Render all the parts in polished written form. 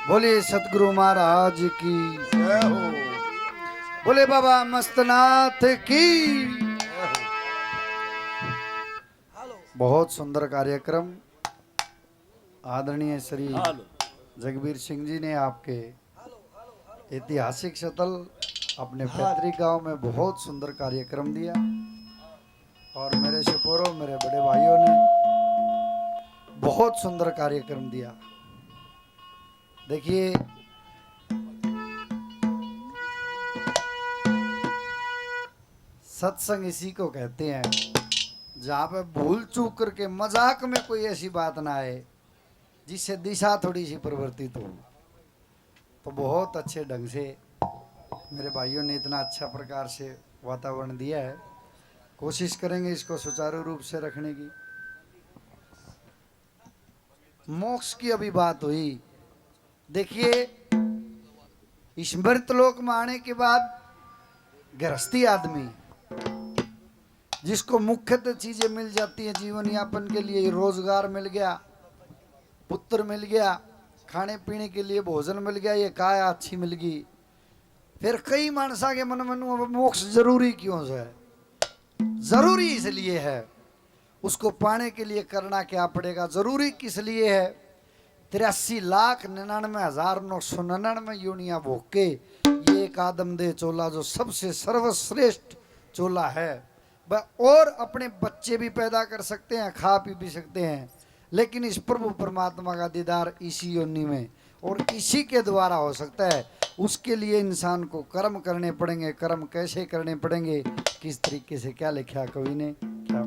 बोले सतगुरु महाराज की जय हो। बोले बाबा मस्तनाथ की। बहुत सुंदर कार्यक्रम आदरणीय श्री जगबीर सिंह जी ने आपके ऐतिहासिक शतल अपने पैतृक गांव में बहुत सुंदर कार्यक्रम दिया और मेरे सिपोरों मेरे बड़े भाइयों ने बहुत सुंदर कार्यक्रम दिया। देखिए सत्संग इसी को कहते हैं जहाँ पे भूल चूक करके मजाक में कोई ऐसी बात ना आए जिससे दिशा थोड़ी सी परिवर्तित हो। तो बहुत अच्छे ढंग से मेरे भाइयों ने इतना अच्छा प्रकार से वातावरण दिया है। कोशिश करेंगे इसको सुचारू रूप से रखने की। मोक्ष की अभी बात हुई। देखिए इस मृतलोक में आने के बाद गृहस्थी आदमी जिसको मुख्यतः चीजें मिल जाती हैं जीवन यापन के लिए, रोजगार मिल गया, पुत्र मिल गया, खाने पीने के लिए भोजन मिल गया, ये काया अच्छी मिल गई, फिर कई मानसा के मन में मोक्ष जरूरी क्यों है? जरूरी इसलिए है उसको पाने के लिए करना क्या पड़ेगा। जरूरी किस लिए है? 83,99,999 यूनिया भोग के ये एक आदम दे चोला जो सबसे सर्वश्रेष्ठ चोला है। और अपने बच्चे भी पैदा कर सकते हैं, खा पी भी सकते हैं, लेकिन इस प्रभु परमात्मा का दीदार इसी योनि में और इसी के द्वारा हो सकता है। उसके लिए इंसान को कर्म करने पड़ेंगे। कर्म कैसे करने पड़ेंगे, किस तरीके से, क्या लिखा कवि ने, क्या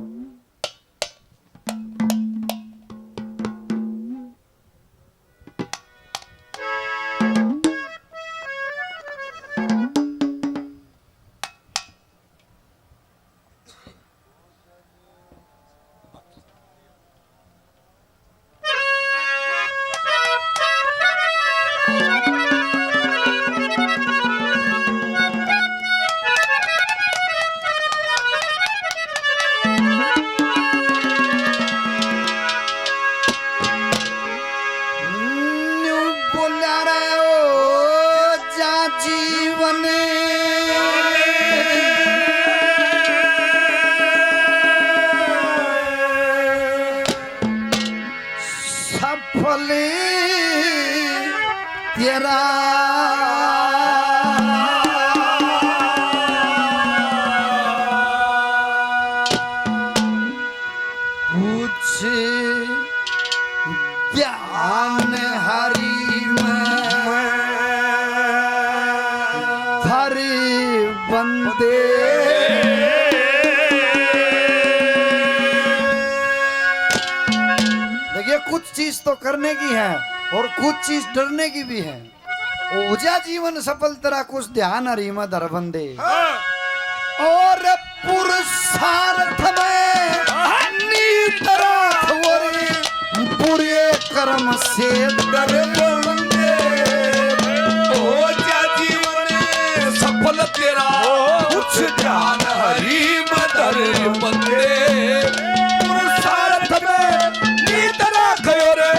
जीवन सफल तेरा कुछ ज्ञान हरि बंदे देखिए कुछ चीज तो करने की है और कुछ चीज डरने की भी है। ओजा जीवन सफल तेरा कुछ ध्यान हरिमा धर बंदे और पुरुषार्थ में नीत राख वरे बुरे कर्म से डर बंदे। ओजा जीवन सफल तेरा कुछ ध्यान हरि मदर बंदे। पुरुषार्थ में नीत राखयो रे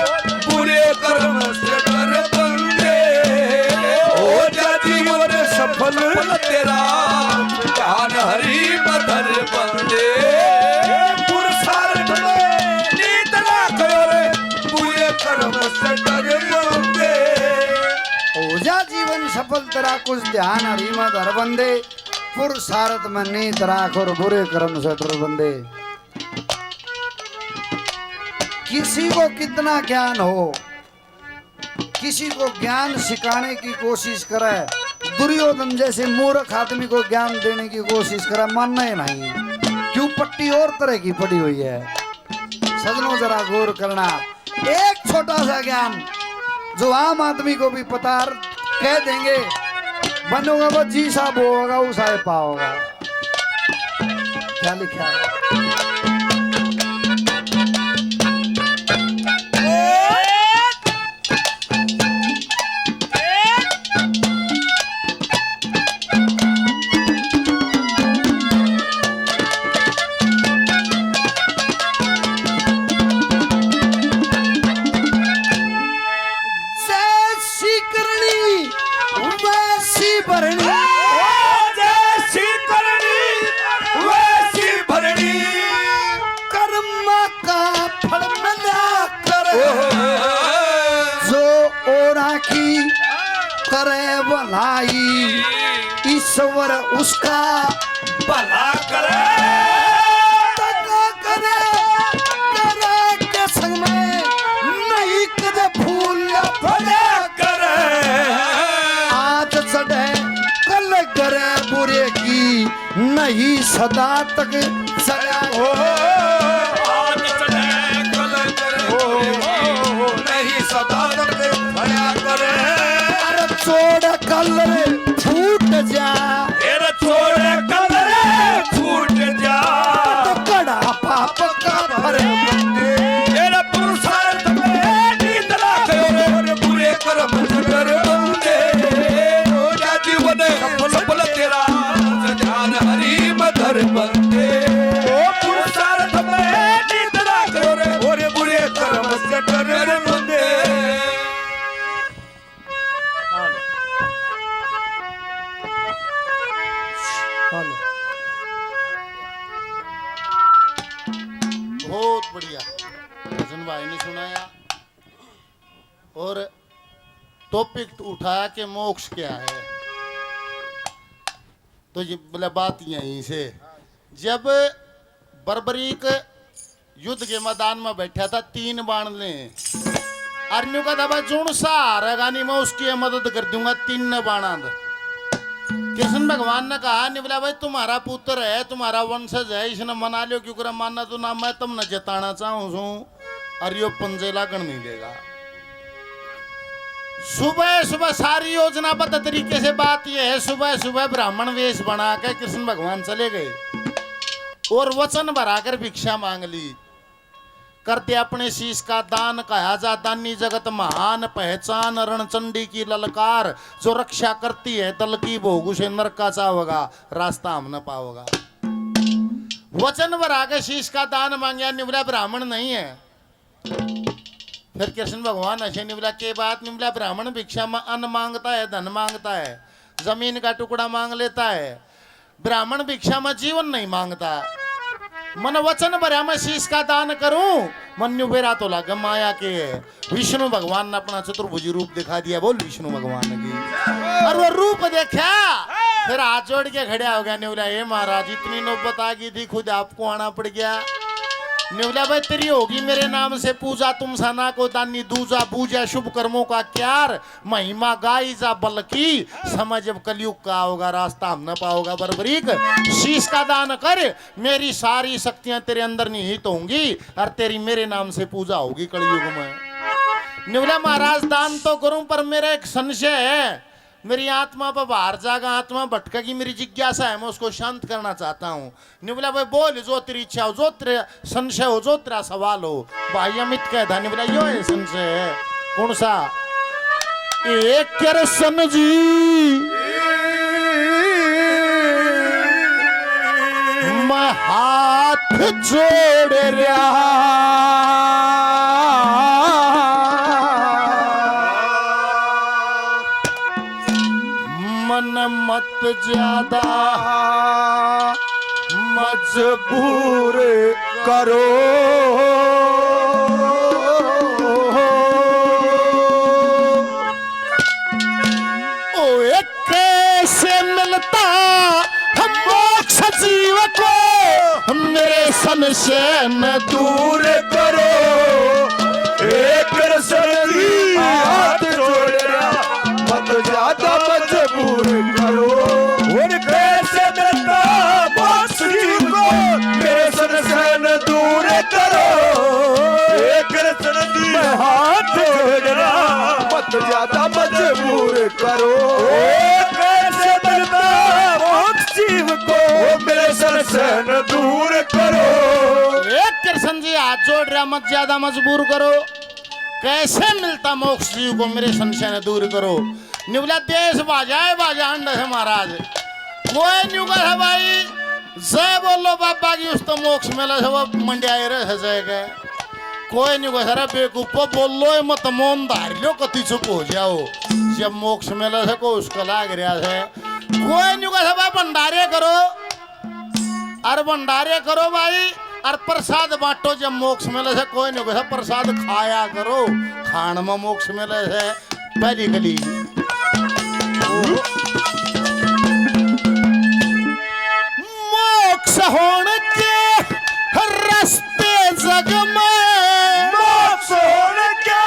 बुरे कर्म से डर बंदे। ओजा जीवन सफल तेरा ध्यान हरि मदर बंदे। पुरुषार्थ में नीत राखयो रे बुरे कर्म से डर बंदे। ओजा जीवन सफल तेरा कुछ ध्यान हरिमा धर बंदे। पुरुषार्थ में नीत राख और बुरे कर्म से डर बंदे। किसी को कितना ज्ञान हो, किसी को ज्ञान सिखाने की कोशिश करे, दुर्योधन जैसे मूर्ख आदमी को ज्ञान देने की कोशिश करे, मानना ही नहीं। क्यों? पट्टी और तरह की पड़ी हुई है। सजनों जरा गौर करना। एक छोटा सा ज्ञान जो आम आदमी को भी पता कह देंगे, बनोगा वो जी साहब होगा, उसाए पाओगा। क्या लिखा है? करे भलाई, ईश्वर उसका भला करे। दगा करे, करे के संग में नहीं कदे फूल भला करे। आज चढ़े कल करे बुरे की, नहीं सदा तक सजा हो आज चढ़े कल करे हो नहीं सदा तक भला करे। अरे छोड़ कल रे फूट जा, तेरा छोड़े कल रे फूट जा। तो कड़ा पाप का भरे तेरा पुरुषार्थ में नींद ना करे, बुरे कर्म कर बंदे हो जा जीवन सफल तेरा ध्यान हरि मधुर बंदे। ओ पुरुषार्थ में नींद ना करे और बुरे कर्म से डर बंदे। बहुत बढ़िया भजन भाई ने सुनाया और टॉपिक उठाया कि मोक्ष क्या है। तो ये बोले बात यहीं से, जब बर्बरीक युद्ध के मैदान में बैठा था, 3 बाण ले अर्जुन का दबा जुण सहारा गानी मैं उसकी मदद कर दूंगा 3 बाणांद। कृष्ण भगवान ने कहा निबला भाई तुम्हारा पुत्र है, तुम्हारा वंशज है, इसने मना लियो क्यों मानना तो ना मैं तुमने जताना चाहूं छू और यो पंजे लागण नहीं देगा। सुबह सुबह सारी योजनाबद्ध तरीके से बात यह है, सुबह सुबह ब्राह्मण वेश बना के कृष्ण भगवान चले गए और वचन भराकर भिक्षा मांग ली। करते अपने शीश का दान, कहा जा दानी जगत महान, पहचान रणचंडी की ललकार, जो रक्षा करती है दल की भोग उसे नरक का चाहोगा, रास्ता हम न पाओगा। वचन भरा के शीश का दान मांगया, निबला ब्राह्मण नहीं है। फिर कृष्ण भगवान ऐसे निबला के बात, निबला ब्राह्मण भिक्षा में अन्न मांगता है, धन मांगता है, जमीन का टुकड़ा मांग लेता है, ब्राह्मण भिक्षा में जीवन नहीं मांगता। मन वचन भरा मैं शीश का दान करूं, मन्यु बेरा तो लगा माया के है। विष्णु भगवान ने अपना चतुर्भुजी रूप दिखा दिया, बोल विष्णु भगवान की। और वो रूप देखा फिर हाथ जोड़ के खड़ा हो गया। निवला हे महाराज इतनी नौबत आ गई थी, खुद आपको आना पड़ गया। निवला भाई तेरी होगी मेरे नाम से पूजा, तुम सना को दानी दूजा पूजा, शुभ कर्मों का क्यार, महिमा गाई जा बल की, समझ जब कलयुग का होगा रास्ता हम न पाओगा। बर्बरीक शीश का दान कर, मेरी सारी शक्तियां तेरे अंदर निहित होंगी और तेरी मेरे नाम से पूजा होगी कलयुग में। निवला महाराज दान तो करूं पर मेरा एक संशय है, मेरी आत्मा पर बाहर जागा, आत्मा भटकेगी, मेरी जिज्ञासा है, मैं उसको शांत करना चाहता हूँ। निबला भाई बोल जो तेरी इच्छा हो, जो तेरा संशय हो, जो तेरा सवाल हो। भाई अमित कह था निबला यो है संशय है। कौन सा? एक कृष्ण जी मैं हाथ जोड़ रहा, मन मत ज्यादा मजबूर करो, ओ एक कैसे मिलता हम मोक्ष जीव को, मेरे संशय न दूर करो। एक रसली हाथ जोड़ रहा, मत ज्यादा मजबूर करो। और कैसे मिलता मोक्ष जीव को, मेरे संशय न दूर करो। एक रसली हाथ जोड़ रहा, मत ज्यादा मजबूर करो। कैसे मिलता मोक्ष जीव को, मेरे संशय न दूर करो। एक कृष्ण जी हाथ जोड़ रहा, मत ज्यादा मजबूर करो। कैसे मिलता मोक्ष जीव को, मेरे संशय न दूर करो। निवला देश बाजाए बाजा अंड है महाराज, कोई न्यू है भाई जय बोलो बाबा की उस तो मोक्ष मिला है, वो मंडियाए रहे जाएगा। कोई न्यू है बेकूफो बोल लो मत मोन धार लो, कति चुप हो जाओ। जब मोक्ष मिला है को उसका लाग रहा है। कोई न्यू है भाई भंडारे करो, अरे भंडारे करो भाई, और प्रसाद बांटो जब मोक्ष मिले से। कोई नहीं वैसा प्रसाद खाया करो, खान में मोक्ष मिले से। पहली गली मोक्ष होने के रास्ते जग में, मोक्ष होने के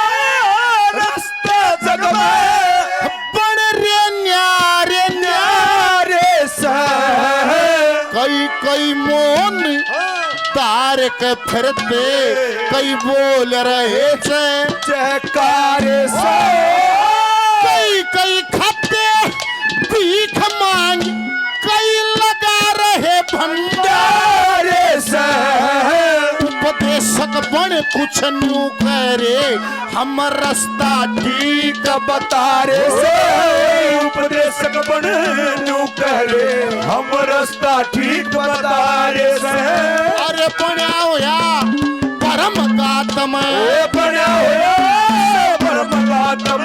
रास्ते जग में, बड़ रे न्यारे न्यारे से कई कई मोन तार के फिरते, कई बोल रहे थे जयकारे से, कई कई खाते भीख मांग, कई लगा रहे भंडारे से उपदेशक बन कुछ न्यू करे, हम रास्ता ठीक बता रे से, उपदेशक बन न्यू करे, हम रास्ता ठीक बता रे से। अरे बना होया परम गातम, बना होया परम गातम,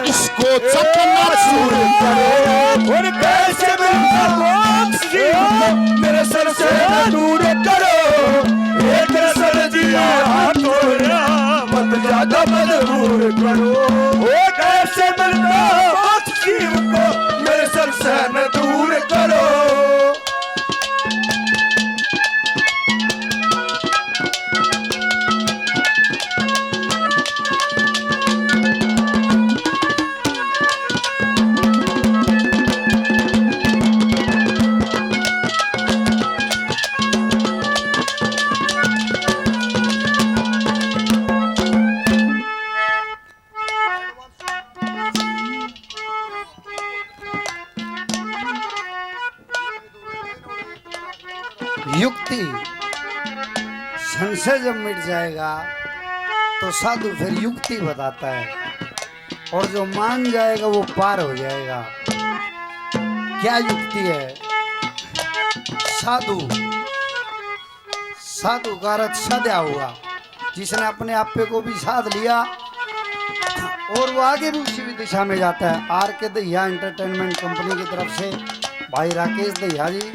इसको चकना चूर करो और कैसे मोक्ष मेरे सर से दूर करो, एक सर जिया तोड़ा मत ज्यादा मजबूर करो, वो कैसे मिलता मोक्ष जीव को मेरे सर से न दूर करो। युक्ति संशय जब मिट जाएगा तो साधु फिर युक्ति बताता है, और जो मान जाएगा वो पार हो जाएगा। क्या युक्ति है? साधु, साधु का अर्थ साधा हुआ, जिसने अपने आप पे को भी साध लिया और वो आगे भी उसी दिशा में जाता है। आर के दहिया एंटरटेनमेंट कंपनी की तरफ से भाई राकेश दहिया जी,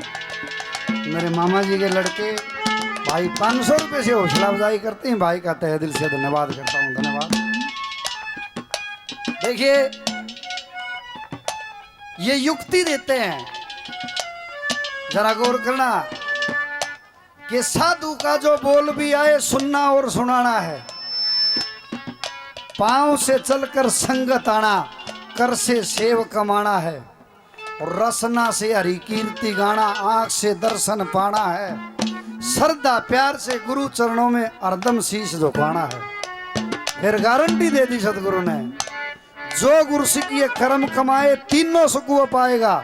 मेरे मामा जी के लड़के भाई 500 रुपये से हौसला अफजाई करते हैं। भाई का तहे दिल से धन्यवाद करता हूँ, धन्यवाद। देखिए ये युक्ति देते हैं, जरा गौर करना कि साधु का जो बोल भी आए सुनना और सुनाना है, पांव से चलकर संगत आना, कर से सेव कमाना है, और रसना से हरि कीर्ति गाना, आंख से दर्शन पाना है, श्रद्धा प्यार से गुरु चरणों में अर्दम शीश झुकाना है। फिर गारंटी दे दी सतगुरु ने, जो गुरु सीखिए कर्म कमाए तीनों सुख वो पाएगा।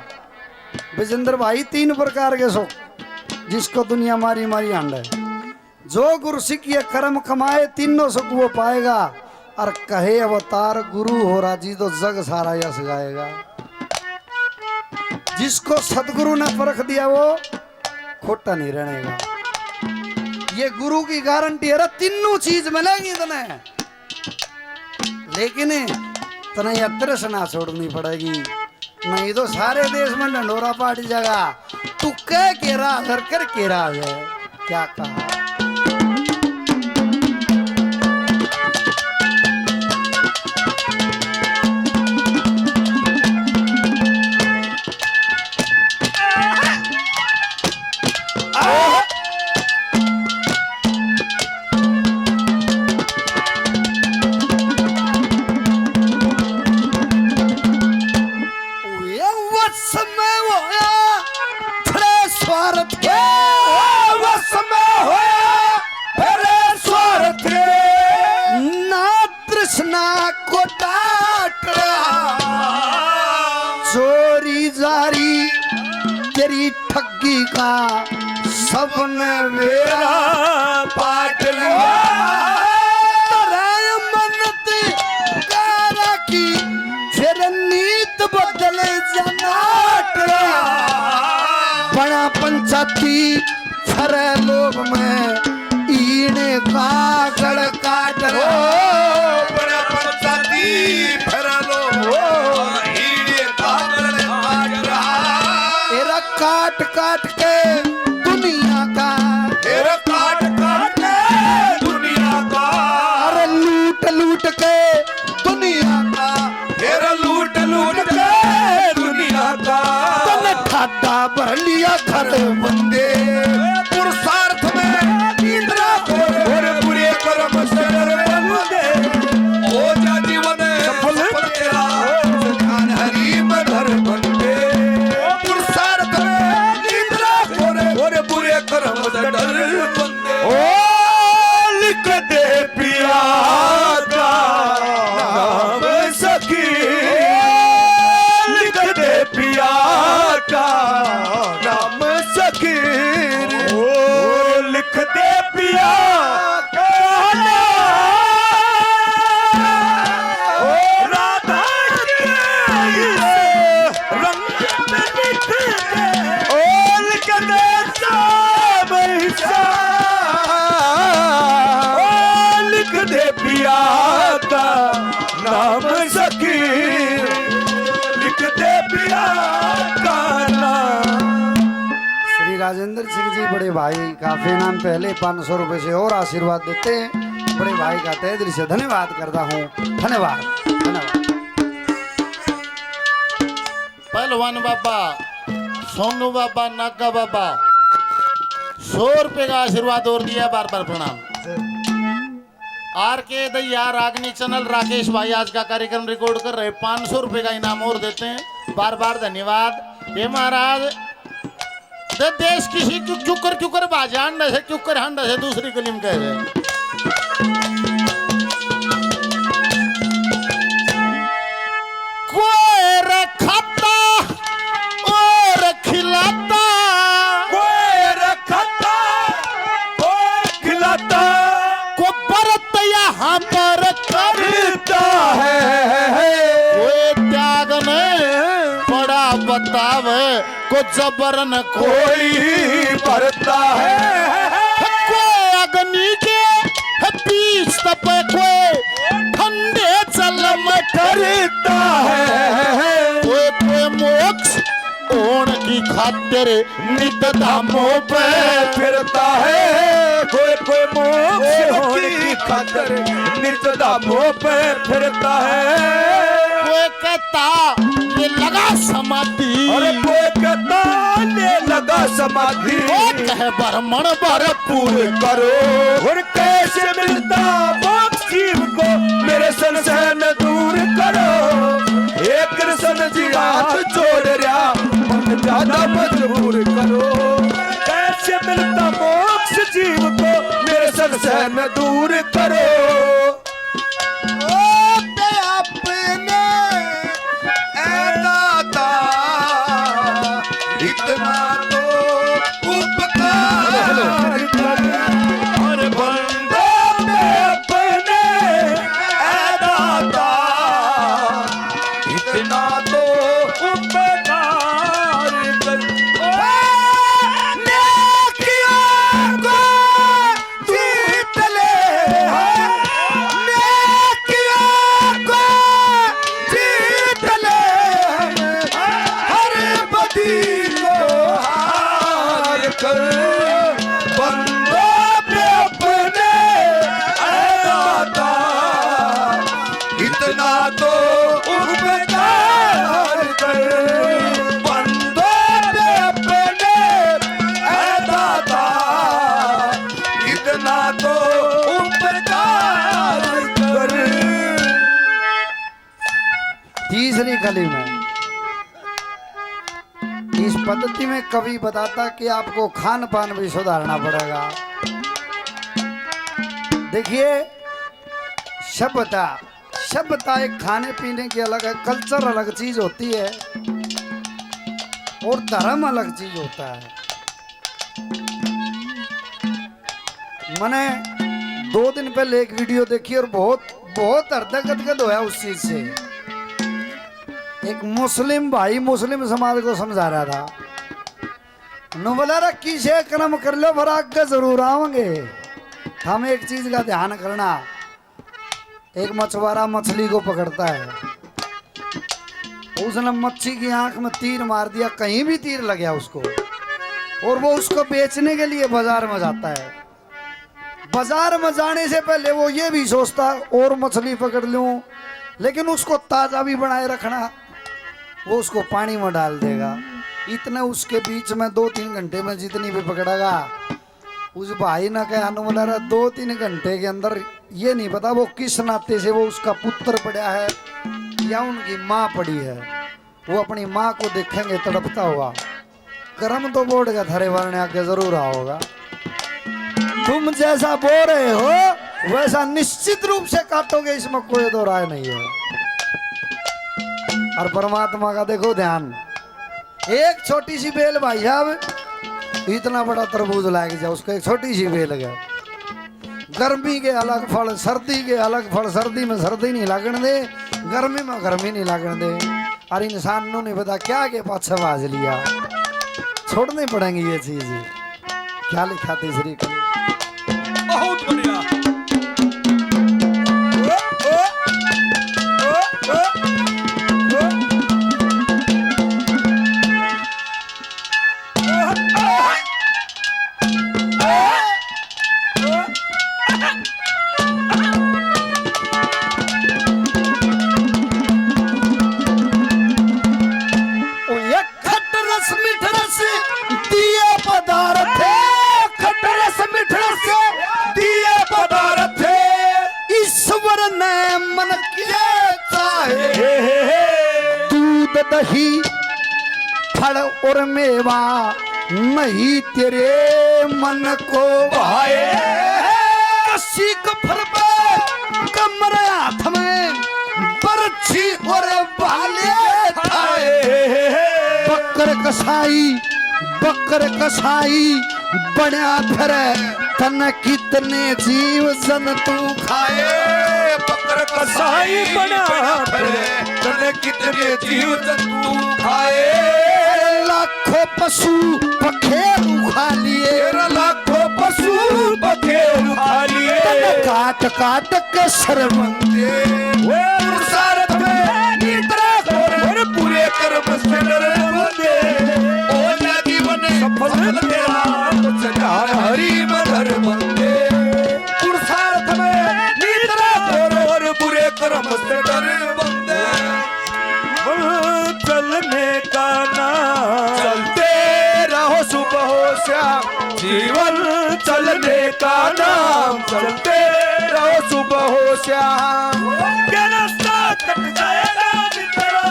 विजेंद्र भाई 3 प्रकार के सुख, जिसको दुनिया मारी मारी आंड है। जो गुरु सीखिए कर्म कमाए तीनों सुख वो पाएगा, और कहे अवतार गुरु हो राजी तो जग सारा यश गाएगा। जिसको सतगुरु ने परख दिया वो खोटा नहीं रहेगा। ये गुरु की गारंटी है, तीनों चीज मिलेगी तने, लेकिन तने यात्रा से ना छोड़नी पड़ेगी, नहीं तो सारे देश में ढंडोरा पार्टी जगह तू कह के रहा घर कर के रहा है। क्या कहा? चोरी जारी तेरी ठगी का सबने मेरा पाट लिया, मन्नत कारा की फिर नीत बदले जनाट, बड़ा पंचायती फरे लोग में ईने का गड़ काट बड़ा पंचायती फरे लोग ईने का गड़ काट रहा, एरा काट काट के दुनिया का, एरा काट काट के दुनिया का, अरे लूट लूट के दुनिया का, एरा लूट लूट के पिया का नाम सखी, लिख दे पिया का नाम। श्री राजेंद्र सिंह जी बड़े भाई काफी नाम पहले 500 रुपए से और आशीर्वाद देते हैं। बड़े भाई का तहे दिल से धन्यवाद करता हूँ। धन्यवाद धन्यवाद। पहलवान बाबा, सोनू बाबा, नागा बाबा 100 रुपए का आशीर्वाद और दिया, बार बार प्रणाम। आर के दैया रागनी चैनल राकेश भाई आज का कार्यक्रम रिकॉर्ड कर रहे, 500 रुपए का इनाम और देते हैं, बार बार धन्यवाद। ये महाराज देश किसी क्यूकर बाजा अंडा से क्यूकर हंडा से दूसरी कलीम कह रहे। कोई रखता और खिलाता, कोई रखता कोई खिलाता, को बरत यहाँ पर करता है, कोई त्याग ने बड़ा बतावे, को जबर न कोई भरता है, कोई अग्नि के बीच तपे, कोई ठंडे जल में करता है, कोई मोक्ष ओण की खातिर नित धामों पे फिरता है, कोई मोक्ष की खातिर नित धामों पे फिरता है। कोई कहता ये लगा समाधि, अरे कोई कहता ये लगा समाधि, कोई कहे ब्राह्मण भरपूर करो, और कैसे मिलता मोक्ष जीव को मेरे संशय न दूर करो। हे कृष्ण जी हाथ जोड़ रहा, मन ज्यादा मजबूर करो, कैसे मिलता मोक्ष जीव को मेरे संशय न दूर करो। इतना तो उपकार कर, और बंदों में अपने ऐ दाता, इतना तो उपकार कर। नेकियों को जीत ले, नेकियों को जीत ले, हर बदी कर बंदों पे अपने ऐ दाता, इतना तो उपकार कर, बंदों पे अपने ऐ दाता, इतना तो उपकार कर। तीसरी कली में इस पद्धति में कवि बताता कि आपको खान पान भी सुधारना पड़ेगा। देखिए सभ्यता एक खाने पीने की अलग है, कल्चर अलग चीज होती है और धर्म अलग चीज होता है। मैंने 2 दिन पहले एक वीडियो देखी और बहुत हृदय गदगद हुआ उस चीज से। एक मुस्लिम भाई मुस्लिम समाज को समझा रहा था, नु बोला रहा किसे कर्म कर लो पर आगे जरूर आवेंगे। हम एक चीज का ध्यान करना, एक मछुआरा मछली को पकड़ता है, उसने मच्छी की आंख में तीर मार दिया, कहीं भी तीर लग गया उसको, और वो उसको बेचने के लिए बाजार में जाता है। बाजार में जाने से पहले वो ये भी सोचता और मछली पकड़ लूं, लेकिन उसको ताजा भी बनाए रखना। वो उसको पानी में डाल देगा, इतने उसके बीच में 2-3 घंटे में जितनी भी पकड़ेगा, उस भाई ने कहा बोला रहा 2-3 घंटे के अंदर ये नहीं पता वो किस नाते से वो उसका पुत्र पड़ा है या उनकी माँ पड़ी है, वो अपनी माँ को देखेंगे तड़पता हुआ। कर्म तो बोर्ड का थारे वाले आगे जरूर आओगा। तुम जैसा बो रहे हो वैसा निश्चित रूप से काटोगे, इसमें कोई दो राय नहीं है। और परमात्मा का देखो ध्यान, एक छोटी सी बेल भाई साहब इतना बड़ा तरबूज लाग जाए, उसको एक छोटी सी बेल है। गर्मी के अलग फल, सर्दी के अलग फल, सर्दी में सर्दी नहीं लागण दे, गर्मी में गर्मी नहीं लागण दे। और इंसान नो नहीं पता क्या के पाछे बाज लिया, छोड़नी पड़ेंगी ये चीज। क्या लिखा तीसरी कली, बहुत बढ़िया। मन क्या चाहे दूध दही फल और मेवा नहीं तेरे मन को भाए कसी को फल पे कमर हाथ में बरछी और भाले थाए बकर कसाई बड़ा फिर तन कितने जीव जंतु खाए बकर कसाई बना फिरे तन कितने जीव जंतु खाए लाखों पशु पखेरु खा लिए लाखों पशु पखेरु खा लिए काट काट के शर्मंदे पुरुषार्थ में निद्रा और पूरे कर्म से डरते ओ जीवन सफल तेरा सजान हरि मधर बंदे पुरुषार्थ में निद्रा और पूरे कर्म से डर बंदे चलने का नाम चलते रहो सुबह हो श्याम जीवन चलने का नाम चलते रहो सुबह हो श्याम रास्ता कट जाएगा मित्रा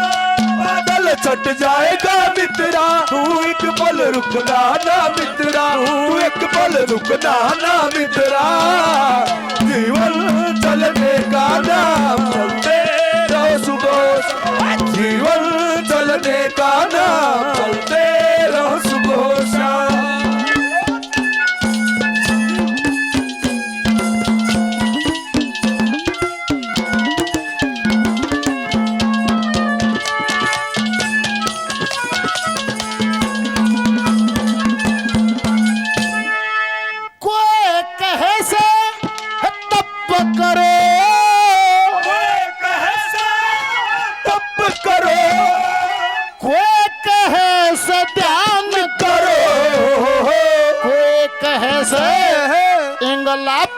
बादल छट जाएगा मित्रा तू एक पल रुकना ना मित्रा तू एक पल रुकना ना मित्रा जीवन चलने का नाम चलते रहो सुबह जीवन चलने का नाम चलते रहो सुबह शाम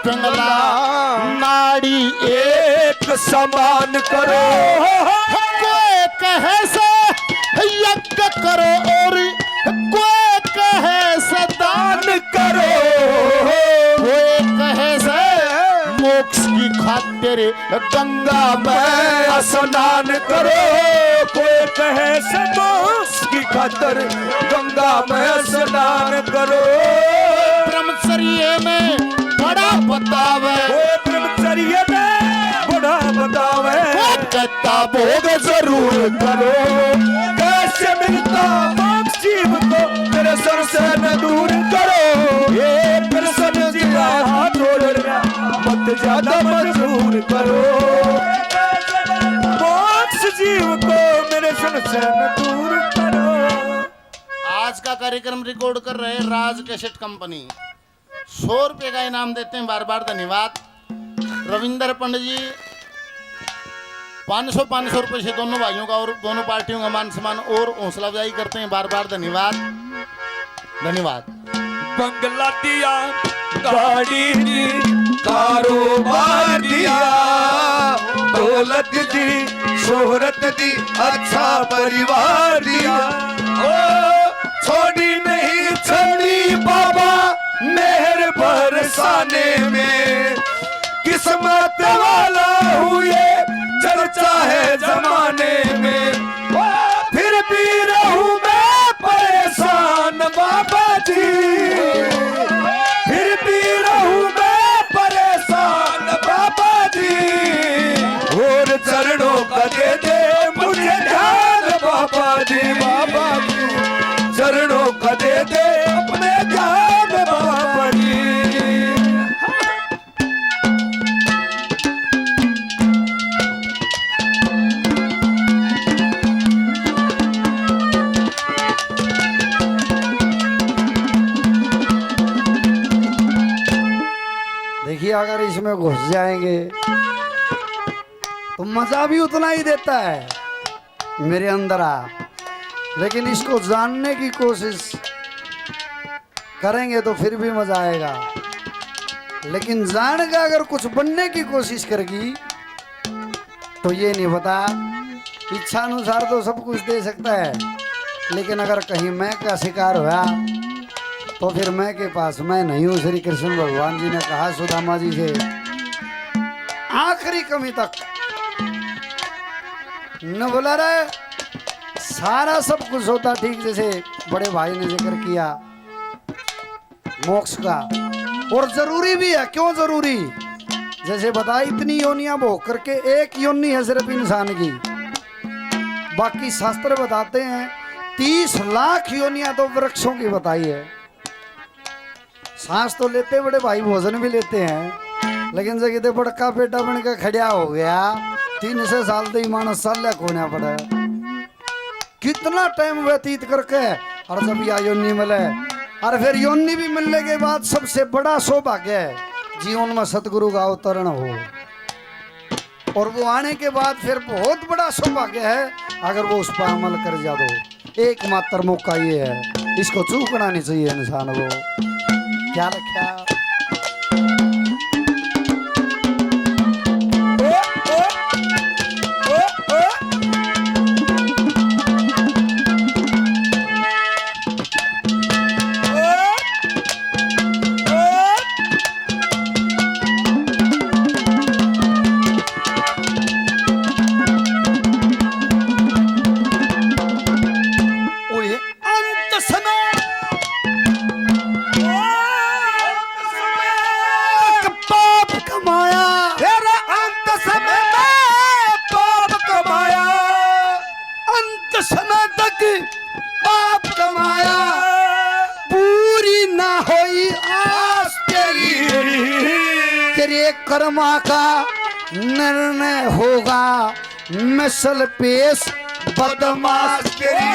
पिंगला नाड़ी एक समान करो कोई कहे से यज्ञ करो और कोई कहे से दान करो कोई कहे से मोक्ष की खातिर गंगा में स्नान करो कोई कहे से मोक्ष की खातिर गंगा में स्नान करो ब्रह्मचर्य में बड़ा बतावे ब्रह्मचर्य में बड़ा बतावे कहता भोग जरूर करो कैसे मिलता मोक्ष जीव को तेरे सर से न दूर करो ये कृष्ण जी का हाथ जोड़ना मत ज्यादा मजबूर करो मोक्ष जीव को मेरे सर से न दूर करो। आज का कार्यक्रम रिकॉर्ड कर रहे राज कैसेट कंपनी 100 रुपए का इनाम देते हैं, बार बार धन्यवाद। रविंदर पंडित जी 500 रुपए से दोनों भाइयों का और दोनों पार्टियों का मान सम्मान और हौसला अफजाई करते हैं, बार बार धन्यवाद धन्यवाद। बंगला दिया गाड़ी दी कारोबार दिया दौलत दी शोहरत दी अच्छा परिवार दिया ओ छोड़ी नहीं छोड़ी बाबा मेहर बरसाने में किस्मत वाला हुए चर्चा है जमाने में ओ फिर भी रहूं मैं परेशान बाबा जी फिर भी रहूं मैं परेशान बाबा जी और चरणों का दे दे मुझे ध्यान बाबा जी चरणों का दे दे अपने ध्यान बाबा जी। देखिए अगर इसमें घुस जाएंगे तो मजा भी उतना ही देता है मेरे अंदर आ, लेकिन इसको जानने की कोशिश करेंगे तो फिर भी मजा आएगा, लेकिन जान का अगर कुछ बनने की कोशिश करेगी तो ये नहीं पता, इच्छा अनुसार तो सब कुछ दे सकता है, लेकिन अगर कहीं मैं का शिकार हुआ तो फिर मैं के पास मैं नहीं हूँ। श्री कृष्ण भगवान जी ने कहा सुदामा जी से आखिरी कमी तक न बोला रे सारा सब कुछ होता ठीक, जैसे बड़े भाई ने जिक्र किया मोक्ष का, और जरूरी भी है। क्यों जरूरी? जैसे बता इतनी योनियां भोग करके एक योनि है सिर्फ इंसान की, बाकी शास्त्र बताते हैं 30 लाख योनियां तो वृक्षों की बताई है। सांस तो लेते बड़े भाई, भोजन भी लेते हैं, लेकिन जब कितने बड़का बेटा बनकर खड़ा हो गया 300 साल तो मानस साल होना पड़ा, कितना टाइम व्यतीत करके, और जब यह योनि मिले, और फिर योनि भी मिलने के बाद सबसे बड़ा सौभाग्य है जीवन में सतगुरु का अवतरण हो, और वो आने के बाद फिर बहुत बड़ा सौभाग्य है अगर वो उस पर अमल कर जा दो। एकमात्र मौका ये है, इसको चूकना नहीं चाहिए इंसान को। क्या रखा पाप कमाया, पूरी ना होई आस तेरी, तेरे कर्मा का निर्णय होगा मिसल पेश बदमाश तेरी,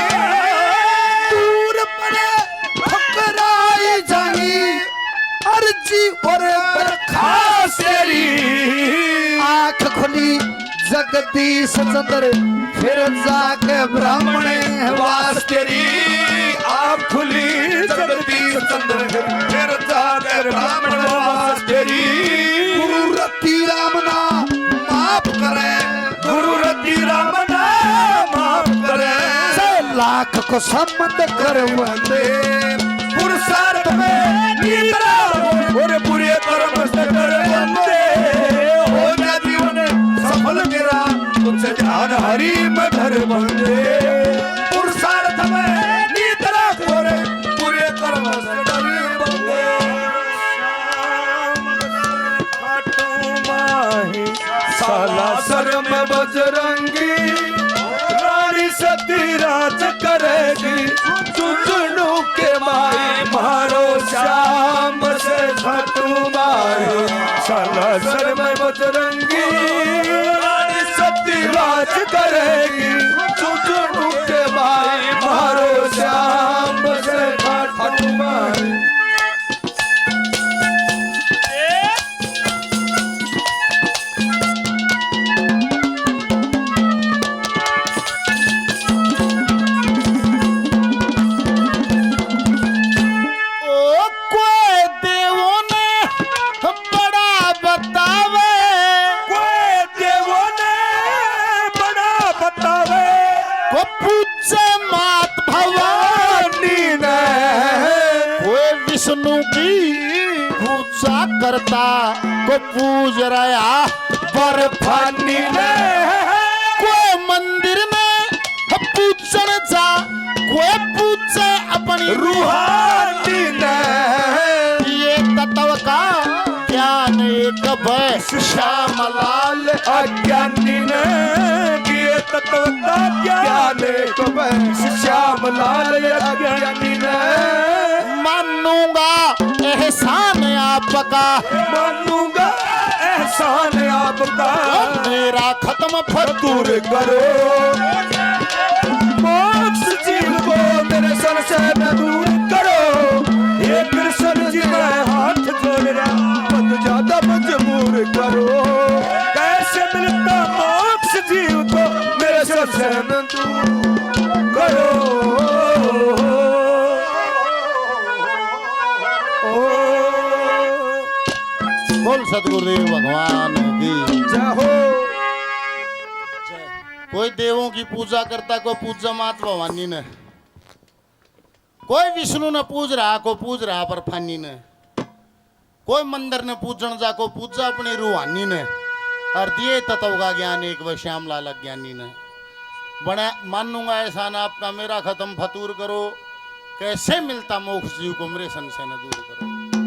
दूर पड़े ठुकराई जानी अर्जी और बरखास्त तेरी, आंख खुली जगदीश चंद्र फिर जाके ब्राह्मण वास तेरी, आप खुली जगदीश चंद्र फिर जाकर ब्राह्मण वास तेरी, गुरु रति रामना माफ करे, गुरु रति रामना माफ करे, 6 लाख को सम्मत कर वंदे, पुरुषार्थ में निद्रा और बुरे कर्म से कर वंदे, हो जा जीवन सफल तेरा तुझसे ध्यान हरि में धर बंदे, पुरुषार्थ में निद्रा और बुरे कर्म से कर वंदे, खाटू माही साला सर में बजरंगी, रानी सती राज करेगी, चुचुनू के माई मारो श्याम से खाटू माही साला सर में बजरंगी, रानी सती राज करेगी, चुचुनू के माई मारो श्याम से खाटू माही। विष्णु की पूजा करता को पूज रहा बर्फानी ने, कोई मंदिर में पूजन जा, कोई पूजे अपनी रूहानी ने, ये तत्व का ज्ञान एक श्यामलाल अज्ञानी ने, ये तत्व का ज्ञान एक श्यामलाल अज्ञानी ने, मानूंगा एहसान आपका, मानूंगा एहसान आपका, मेरा खत्म दूर करो मोक्ष जीव को मेरे सर से न दूर करो, ये कृष्ण जी मैं हाथ जोड़ रहा मत ज्यादा मजबूर करो, कैसे मिलता मोक्ष जीव को मेरे सर से न दूर करो। बोल सतगुरुदेव भगवान की जय हो। कोई देवों की पूजा करता, को पूजा मात भवानी ने, कोई विष्णु ने पूज रहा, को पूज रहा पर फानी ने, कोई मंदिर ने पूजन जा, को पूजा अपनी रूहानी ने, और दिए तत्व का ज्ञान एक व श्यामलाल ज्ञानी ने। बना मानूंगा एहसान आपका मेरा खत्म फतूर करो, कैसे मिलता मोक्ष जीव को मेरे सन से न दूर करो।